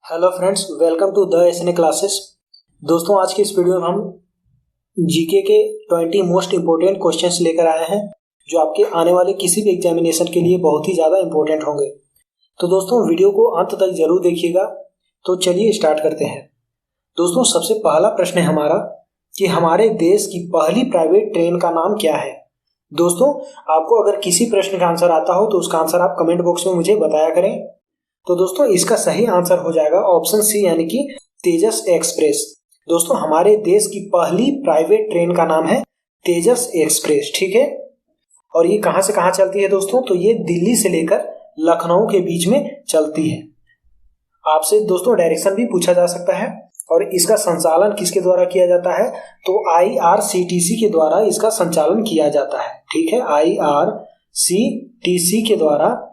Hello friends, welcome to the SNA classes. दोस्तों, आज की इस वीडियो में हम जीके के 20 मोस्ट इंपोर्टेंट क्वेश्चंस लेकर आए हैं जो आपके आने वाले किसी भी एग्जामिनेशन के लिए बहुत ही ज़्यादा इंपॉर्टेंट होंगे। तो दोस्तों, वीडियो को अंत तक जरूर देखिएगा। तो चलिए स्टार्ट करते हैं। दोस्तों, सबसे पहला प्रश्न है हमारा कि हमारे देश की पहली प्राइवेट ट्रेन का नाम क्या है। दोस्तों, आपको अगर किसी प्रश्न का आंसर आता हो तो उसका आंसर आप कमेंट बॉक्स में मुझे बताया करें। तो दोस्तों, इसका सही आंसर हो जाएगा ऑप्शन सी, यानी कि तेजस एक्सप्रेस। दोस्तों, हमारे देश की पहली प्राइवेट ट्रेन का नाम है तेजस एक्सप्रेस। ठीक है, और ये कहां से कहां चलती है दोस्तों? तो ये दिल्ली से लेकर लखनऊ के बीच में चलती है। आपसे दोस्तों डायरेक्शन भी पूछा जा सकता है। और इसका संचालन किसके द्वारा किया जाता है? तो IRCTC के द्वारा इसका संचालन किया जाता है। ठीक है, IRCTC के द्वारा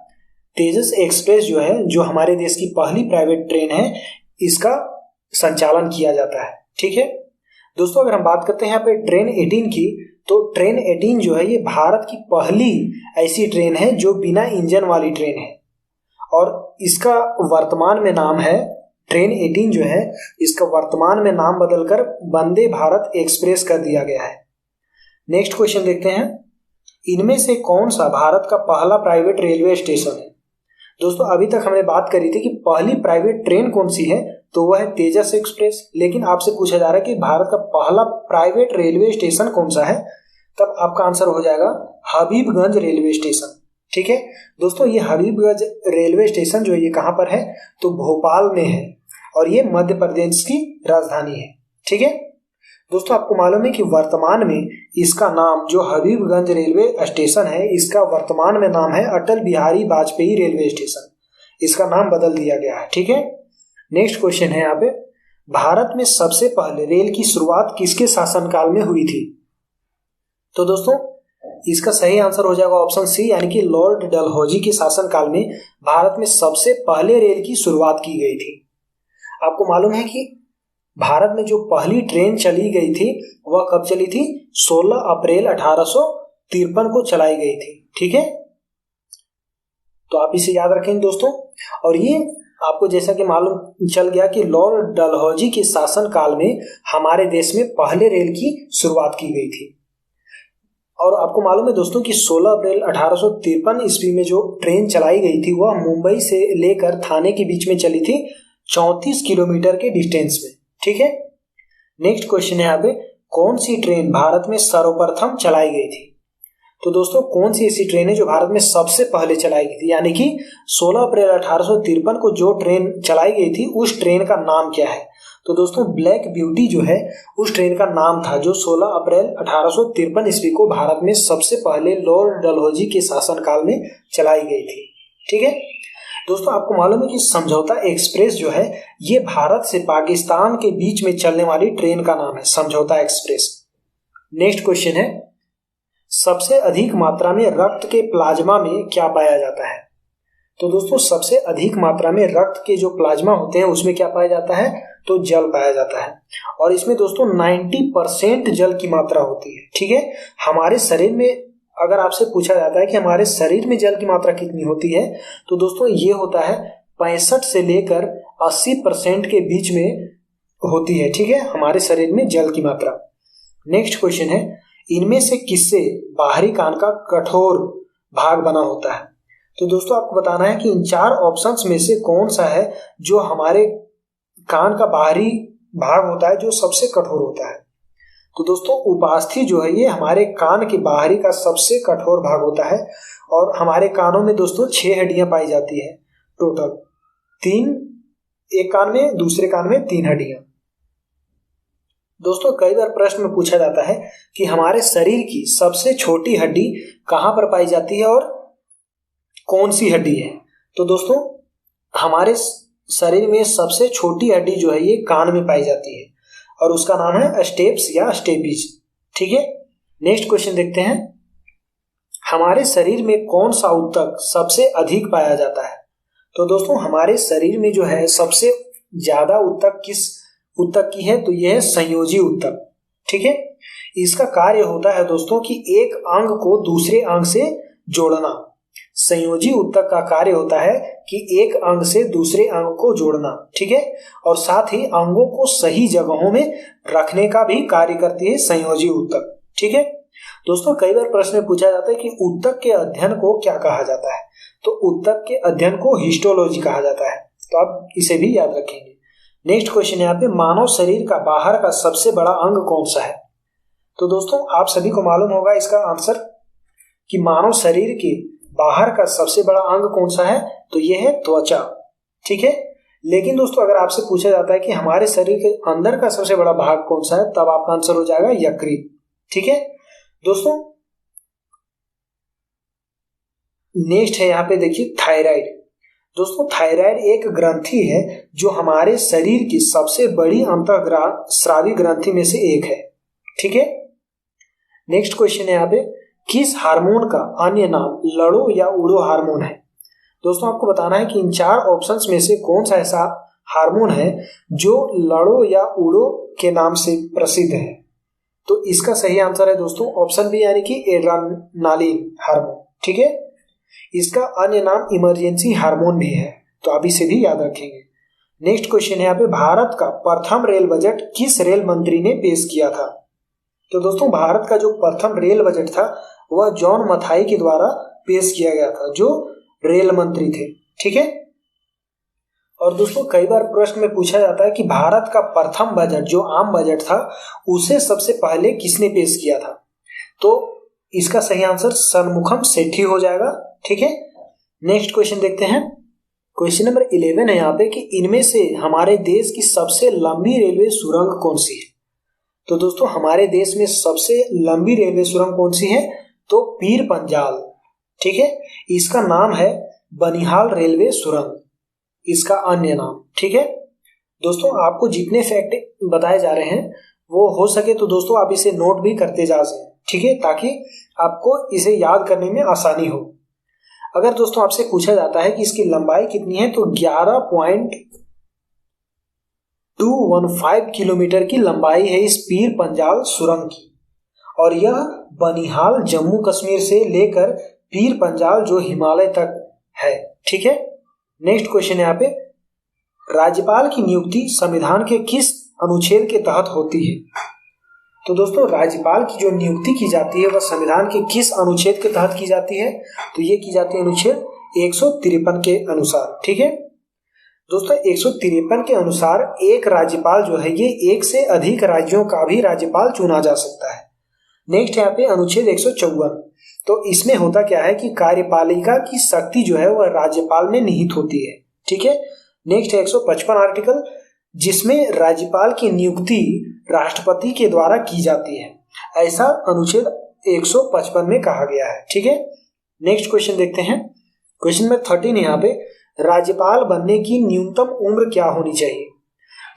तेजस एक्सप्रेस जो है, जो हमारे देश की पहली प्राइवेट ट्रेन है, इसका संचालन किया जाता है। ठीक है दोस्तों, अगर हम बात करते हैं यहाँ पे ट्रेन 18 की, तो ट्रेन 18 जो है ये भारत की पहली ऐसी ट्रेन है जो बिना इंजन वाली ट्रेन है। और इसका वर्तमान में नाम है, ट्रेन 18 जो है इसका वर्तमान में नाम बदलकर वंदे भारत एक्सप्रेस कर दिया गया है। नेक्स्ट क्वेश्चन देखते हैं, इनमें से कौन सा भारत का पहला प्राइवेट रेलवे स्टेशन है? दोस्तों, अभी तक हमने बात करी थी कि पहली प्राइवेट ट्रेन कौन सी है, तो वह है तेजस एक्सप्रेस। लेकिन आपसे पूछा जा रहा है कि भारत का पहला प्राइवेट रेलवे स्टेशन कौन सा है, तब आपका आंसर हो जाएगा हबीबगंज रेलवे स्टेशन। ठीक है दोस्तों, ये हबीबगंज रेलवे स्टेशन जो है ये कहां पर है? तो भोपाल में है, और ये मध्य प्रदेश की राजधानी है। ठीक है दोस्तों, आपको मालूम है कि वर्तमान में इसका नाम, जो हबीबगंज रेलवे स्टेशन है, इसका वर्तमान में नाम है अटल बिहारी वाजपेयी रेलवे स्टेशन। इसका नाम बदल दिया गया है। ठीक है, नेक्स्ट क्वेश्चन है यहाँ पे, भारत में सबसे पहले रेल की शुरुआत किसके शासनकाल में हुई थी? तो दोस्तों, इसका सही आंसर हो जाएगा ऑप्शन सी, यानी कि लॉर्ड डलहौजी के शासनकाल में भारत में सबसे पहले रेल की शुरुआत की गई थी। आपको मालूम है कि भारत में जो पहली ट्रेन चली गई थी वह कब चली थी? 16 अप्रैल 1853 को चलाई गई थी। ठीक है, तो आप इसे याद रखेंगे दोस्तों। और ये आपको जैसा कि मालूम चल गया कि लॉर्ड डलहौजी के शासन काल में हमारे देश में पहले रेल की शुरुआत की गई थी। और आपको मालूम है दोस्तों कि 16 अप्रैल 1853 ईस्वी में जो ट्रेन चलाई गई थी वह मुंबई से लेकर थाने के बीच में चली थी, 34 किलोमीटर के डिस्टेंस में। ठीक है, नेक्स्ट क्वेश्चन है यहाँ पे, कौन सी ट्रेन भारत में सर्वप्रथम चलाई गई थी? तो दोस्तों, कौन सी ऐसी ट्रेन है जो भारत में सबसे पहले चलाई गई थी, यानी कि 16 अप्रैल 1853 को जो ट्रेन चलाई गई थी उस ट्रेन का नाम क्या है? तो दोस्तों, ब्लैक ब्यूटी जो है उस ट्रेन का नाम था, जो 16 अप्रैल 1853 ईस्वी को भारत में सबसे पहले लॉर्ड डलहौजी के शासनकाल में चलाई गई थी। ठीक है दोस्तों, आपको मालूम है कि समझौता एक्सप्रेस जो है ये भारत से पाकिस्तान के बीच में चलने वाली ट्रेन का नाम है, समझौता एक्सप्रेस। नेक्स्ट क्वेश्चन है, सबसे अधिक मात्रा में रक्त के प्लाज्मा में क्या पाया जाता है? तो दोस्तों, सबसे अधिक मात्रा में रक्त के जो प्लाज्मा होते हैं उसमें क्या पाया जाता है? तो जल पाया जाता है। और इसमें दोस्तों 90% जल की मात्रा होती है। ठीक है, हमारे शरीर में अगर आपसे पूछा जाता है कि हमारे शरीर में जल की मात्रा कितनी होती है, तो दोस्तों ये होता है 65 से लेकर 80% के बीच में होती है। ठीक है, हमारे शरीर में जल की मात्रा। नेक्स्ट क्वेश्चन है, इनमें से किससे बाहरी कान का कठोर भाग बना होता है? तो दोस्तों, आपको बताना है कि इन 4 ऑप्शंस में से कौन सा है जो हमारे कान का बाहरी भाग होता है जो सबसे कठोर होता है। तो दोस्तों, उपास्थि जो है ये हमारे कान के बाहरी का सबसे कठोर भाग होता है। और हमारे कानों में दोस्तों 6 हड्डियां पाई जाती है टोटल, 3 एक कान में, दूसरे कान में 3 हड्डियां। दोस्तों, कई बार प्रश्न में पूछा जाता है कि हमारे शरीर की सबसे छोटी हड्डी कहां पर पाई जाती है और कौन सी हड्डी है? तो दोस्तों, हमारे शरीर में सबसे छोटी हड्डी जो है ये कान में पाई जाती है, और उसका नाम है स्टेप्स या स्टेपिज। ठीक है, नेक्स्ट क्वेश्चन देखते हैं, हमारे शरीर में कौन सा ऊतक सबसे अधिक पाया जाता है? तो दोस्तों, हमारे शरीर में जो है सबसे ज्यादा ऊतक किस ऊतक की है? तो यह है संयोजी ऊतक। ठीक है, इसका कार्य होता है दोस्तों कि एक अंग को दूसरे अंग से जोड़ना। संयोजी उत्तक का कार्य होता है कि एक अंग से दूसरे अंग को जोड़ना, ठीक है, और साथ ही अंगों को सही जगहों में रखने का भी कार्य करती है संयोजी उत्तक, ठीक है। दोस्तों कई बार प्रश्न में पूछा जाता है कि उत्तक के अध्ययन को क्या कहा जाता है, तो उत्तक के अध्ययन को हिस्टोलॉजी कहा जाता है, तो आप इसे भी याद रखेंगे। नेक्स्ट क्वेश्चन यहाँ पे, मानव शरीर का बाहर का सबसे बड़ा अंग कौन सा है? तो दोस्तों आप सभी को मालूम होगा इसका आंसर कि मानव शरीर के बाहर का सबसे बड़ा अंग कौन सा है, तो यह है त्वचा, ठीक है। लेकिन दोस्तों अगर आपसे पूछा जाता है कि हमारे शरीर के अंदर का सबसे बड़ा भाग कौन सा है, तब आपका आंसर हो जाएगा यकृत, ठीक है। दोस्तों नेक्स्ट है यहाँ पे देखिए थायराइड। दोस्तों थायराइड एक ग्रंथि है जो हमारे शरीर की सबसे बड़ी अंतःस्रावी ग्रंथि में से एक है, ठीक है। नेक्स्ट क्वेश्चन है यहाँ पे, किस हार्मोन का अन्य नाम लड़ो या उड़ो हार्मोन है? दोस्तों आपको बताना है कि इन 4 ऑप्शंस में से कौन सा ऐसा हार्मोन है जो लड़ो या उड़ो के नाम से प्रसिद्ध है। तो इसका सही आंसर है दोस्तों ऑप्शन बी, यानी कि एड्रेनालिन हार्मोन, ठीक है। इसका अन्य नाम इमरजेंसी हार्मोन भी है, तो आप इसे भी याद रखेंगे। नेक्स्ट क्वेश्चन है यहाँ पे, भारत का प्रथम रेल बजट किस रेल मंत्री ने पेश किया था? तो दोस्तों भारत का जो प्रथम रेल बजट था वह जॉन मथाई के द्वारा पेश किया गया था, जो रेल मंत्री थे, ठीक है। और दोस्तों कई बार प्रश्न में पूछा जाता है कि भारत का प्रथम बजट जो आम बजट था उसे सबसे पहले किसने पेश किया था? तो इसका सही आंसर षणमुखम सेठी हो जाएगा, ठीक है। नेक्स्ट क्वेश्चन देखते हैं, क्वेश्चन नंबर 11 है यहाँ पे कि इनमें से हमारे देश की सबसे लंबी रेलवे सुरंग कौन सी है? तो दोस्तों हमारे देश में सबसे लंबी रेलवे सुरंग कौन सी है? तो पीर पंजाल, ठीक है। इसका नाम है बनिहाल रेलवे सुरंग, इसका अन्य नाम, ठीक है। दोस्तों आपको जितने फैक्ट बताए जा रहे हैं वो हो सके तो दोस्तों आप इसे नोट भी करते जा सकें, ठीक है, ताकि आपको इसे याद करने में आसानी हो। अगर दोस्तों आपसे पूछा जाता है कि इसकी लंबाई कितनी है, तो 11.215 किलोमीटर की लंबाई है इस पीर पंजाल सुरंग की, और यह बनिहाल जम्मू कश्मीर से लेकर पीर पंजाल जो हिमालय तक है, ठीक है। नेक्स्ट क्वेश्चन है यहाँ पे, राज्यपाल की नियुक्ति संविधान के किस अनुच्छेद के तहत होती है? तो दोस्तों राज्यपाल की जो नियुक्ति की जाती है वह संविधान के किस अनुच्छेद के तहत की जाती है? तो ये की जाती है अनुच्छेद 153 के अनुसार, ठीक है। दोस्तों 153 के अनुसार एक राज्यपाल जो है ये एक से अधिक राज्यों का भी राज्यपाल चुना जा सकता है। नेक्स्ट यहाँ पे अनुच्छेद 154, तो इसमें होता क्या है कि कार्यपालिका की शक्ति जो है वह राज्यपाल में निहित होती है, ठीक है। नेक्स्ट है 155 आर्टिकल, जिसमें राज्यपाल की नियुक्ति राष्ट्रपति के द्वारा की जाती है, ऐसा अनुच्छेद 155 में कहा गया है, ठीक है। नेक्स्ट क्वेश्चन देखते हैं, क्वेश्चन नंबर 13 यहाँ पे, राज्यपाल बनने की न्यूनतम उम्र क्या होनी चाहिए?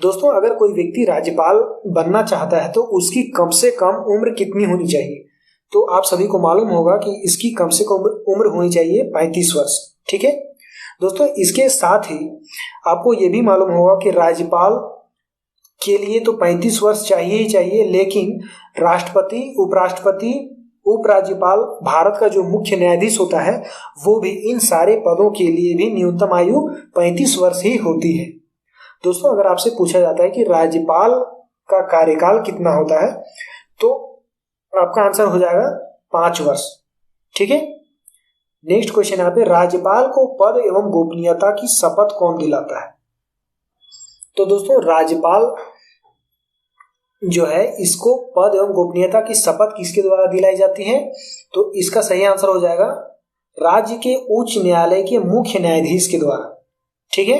दोस्तों अगर कोई व्यक्ति राज्यपाल बनना चाहता है तो उसकी कम से कम उम्र कितनी होनी चाहिए? तो आप सभी को मालूम होगा कि इसकी कम से कम उम्र होनी चाहिए 35 वर्ष, ठीक है। दोस्तों इसके साथ ही आपको ये भी मालूम होगा कि राज्यपाल के लिए तो 35 वर्ष चाहिए ही चाहिए, लेकिन राष्ट्रपति, उपराष्ट्रपति, उपराज्यपाल, भारत का जो मुख्य न्यायाधीश होता है वो भी इन सारे पदों के लिए भी न्यूनतम आयु 35 वर्ष ही होती है। दोस्तों अगर आपसे पूछा जाता है कि राज्यपाल का कार्यकाल कितना होता है, तो आपका आंसर हो जाएगा 5 वर्ष, ठीक है। नेक्स्ट क्वेश्चन यहाँ पे, राज्यपाल को पद एवं गोपनीयता की शपथ कौन दिलाता है? तो दोस्तों राज्यपाल जो है इसको पद एवं गोपनीयता की शपथ किसके द्वारा दिलाई जाती है? तो इसका सही आंसर हो जाएगा राज्य के उच्च न्यायालय के मुख्य न्यायाधीश के द्वारा, ठीक है।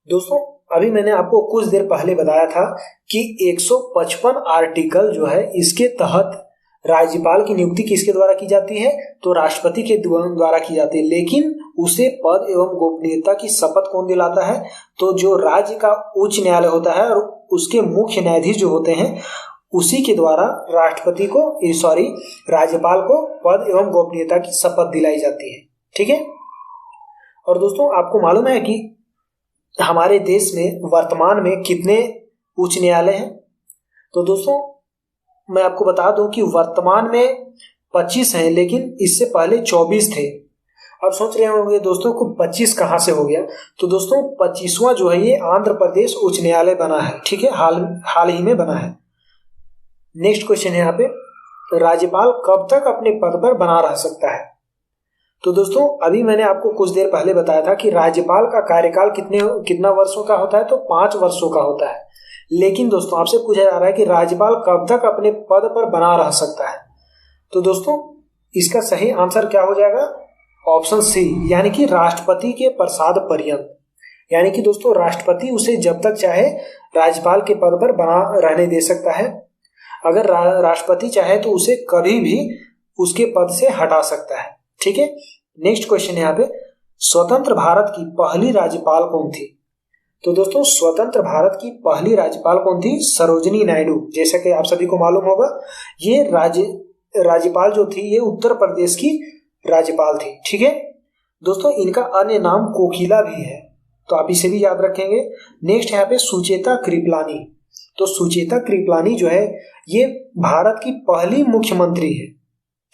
दोस्तों अभी मैंने आपको कुछ देर पहले बताया था कि 155 आर्टिकल जो है इसके तहत राज्यपाल की नियुक्ति किसके द्वारा की जाती है? तो राष्ट्रपति के द्वारा की जाती है, लेकिन उसे पद एवं गोपनीयता की शपथ कौन दिलाता है? तो जो राज्य का उच्च न्यायालय होता है और उसके मुख्य न्यायाधीश जो होते हैं उसी के द्वारा राज्यपाल को पद एवं गोपनीयता की शपथ दिलाई जाती है, ठीक है। और दोस्तों आपको मालूम है कि हमारे देश में वर्तमान में कितने उच्च न्यायालय हैं? तो दोस्तों मैं आपको बता दूं कि वर्तमान में 25 हैं, लेकिन इससे पहले 24 थे। अब सोच रहे होंगे दोस्तों को 25 कहाँ से हो गया। तो दोस्तों 25वां जो है ये आंध्र प्रदेश उच्च न्यायालय बना है, ठीक है, हाल ही में बना है। नेक्स्ट क्वेश्चन है यहाँ पे, राज्यपाल कब तक अपने पद पर बना रह सकता है। तो दोस्तों अभी मैंने आपको कुछ देर पहले बताया था कि राज्यपाल का कार्यकाल कितना वर्षों का होता है, तो 5 वर्षों का होता है। लेकिन दोस्तों आपसे पूछा जा रहा है कि राज्यपाल कब तक अपने पद पर बना रह सकता है। तो दोस्तों इसका सही आंसर क्या हो जाएगा, ऑप्शन सी, यानी कि राष्ट्रपति के प्रसाद पर्यंत। यानी कि दोस्तों राष्ट्रपति उसे जब तक चाहे राज्यपाल के पद पर बना रहने दे सकता है। अगर राष्ट्रपति चाहे तो उसे कभी भी उसके पद से हटा सकता है, ठीक है। नेक्स्ट क्वेश्चन है यहाँ पे, स्वतंत्र भारत की पहली राज्यपाल कौन थी। तो दोस्तों स्वतंत्र भारत की पहली राज्यपाल कौन थी, सरोजिनी नायडू। जैसा कि आप सभी को मालूम होगा ये राज्यपाल जो थी ये उत्तर प्रदेश की राज्यपाल थी, ठीक है दोस्तों। इनका अन्य नाम कोकिला भी है, तो आप इसे भी याद रखेंगे। नेक्स्ट यहाँ पे सुचेता कृपलानी। तो सुचेता कृपलानी जो है ये भारत की पहली मुख्यमंत्री है,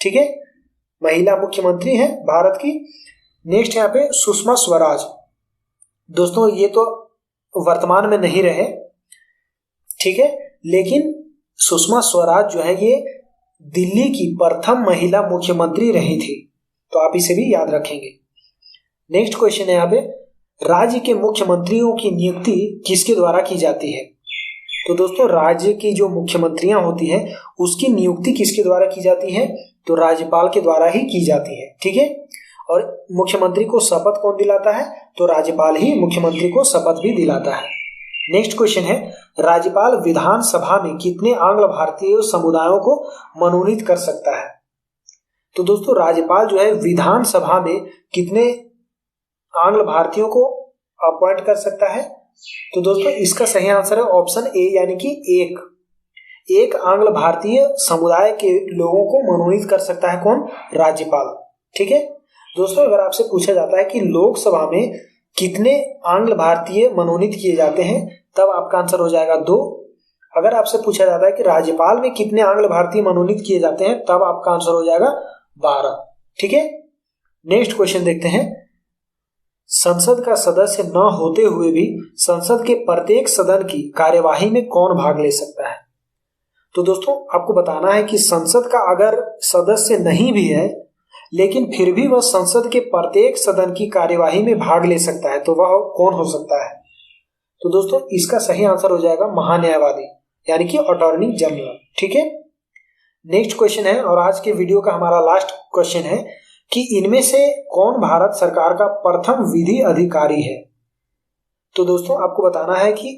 ठीक है, महिला मुख्यमंत्री है भारत की। नेक्स्ट यहाँ पे सुषमा स्वराज। दोस्तों ये तो वर्तमान में नहीं रहे, ठीक है, लेकिन सुषमा स्वराज जो है ये दिल्ली की प्रथम महिला मुख्यमंत्री रही थी, तो आप इसे भी याद रखेंगे। नेक्स्ट क्वेश्चन है यहाँ पे, राज्य के मुख्यमंत्रियों की नियुक्ति किसके द्वारा की जाती है। तो दोस्तों राज्य की जो मुख्यमंत्रियां होती हैं उसकी नियुक्ति किसके द्वारा की जाती है, तो राज्यपाल के द्वारा ही की जाती है, ठीक है। और मुख्यमंत्री को शपथ कौन दिलाता है, तो राज्यपाल ही मुख्यमंत्री को शपथ भी दिलाता है। नेक्स्ट क्वेश्चन है, राज्यपाल विधानसभा में कितने आंग्ल भारतीय समुदायों को मनोनीत कर सकता है। तो दोस्तों राज्यपाल जो है विधानसभा में कितने आंग्ल भारतीयों को अपॉइंट कर सकता है। तो दोस्तों इसका सही आंसर है ऑप्शन ए, यानी कि एक आंग्ल भारतीय समुदाय के लोगों को मनोनीत कर सकता है कौन, राज्यपाल, ठीक है दोस्तों। अगर आपसे पूछा जाता है कि लोकसभा में कितने आंग्ल भारतीय मनोनीत किए जाते हैं, तब आपका आंसर हो जाएगा 2। अगर आपसे पूछा जाता है कि राज्यपाल में कितने आंग्ल भारतीय मनोनीत किए जाते हैं, तब आपका आंसर हो जाएगा 12, ठीक है। नेक्स्ट क्वेश्चन देखते हैं, संसद का सदस्य न होते हुए भी संसद के प्रत्येक सदन की कार्यवाही में कौन भाग ले सकता है। तो दोस्तों आपको बताना है कि संसद का अगर सदस्य नहीं भी है लेकिन फिर भी वह संसद के प्रत्येक सदन की कार्यवाही में भाग ले सकता है, तो वह कौन हो सकता है। तो दोस्तों इसका सही आंसर हो जाएगा महान्यायवादी, यानी कि अटॉर्नी जनरल, ठीक है। नेक्स्ट क्वेश्चन है, और आज के वीडियो का हमारा लास्ट क्वेश्चन है कि इनमें से कौन भारत सरकार का प्रथम विधि अधिकारी है। तो दोस्तों आपको बताना है कि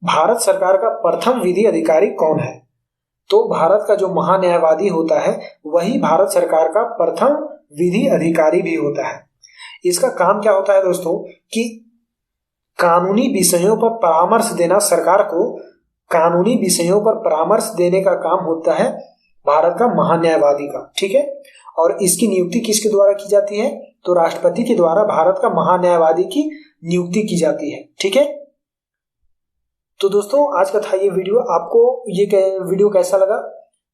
भारत सरकार का प्रथम विधि अधिकारी कौन है। तो भारत का जो महान्यायवादी होता है वही भारत सरकार का प्रथम विधि अधिकारी भी होता है। इसका काम क्या होता है दोस्तों कि कानूनी विषयों पर परामर्श देना, सरकार को कानूनी विषयों पर परामर्श देने का काम होता है भारत का महान्यायवादी का, ठीक है। और इसकी नियुक्ति किसके द्वारा की जाती है, तो राष्ट्रपति के द्वारा भारत का महान्यायवादी की नियुक्ति की जाती है, ठीक है। तो दोस्तों आज का था ये वीडियो। आपको ये वीडियो कैसा लगा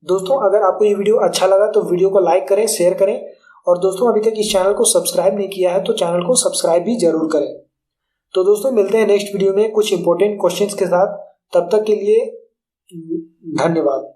दोस्तों। अगर आपको ये वीडियो अच्छा लगा तो वीडियो को लाइक करें, शेयर करें, और दोस्तों अभी तक इस चैनल को सब्सक्राइब नहीं किया है तो चैनल को सब्सक्राइब भी जरूर करें। तो दोस्तों मिलते हैं नेक्स्ट वीडियो में कुछ इंपॉर्टेंट क्वेश्चंस के साथ। तब तक के लिए धन्यवाद।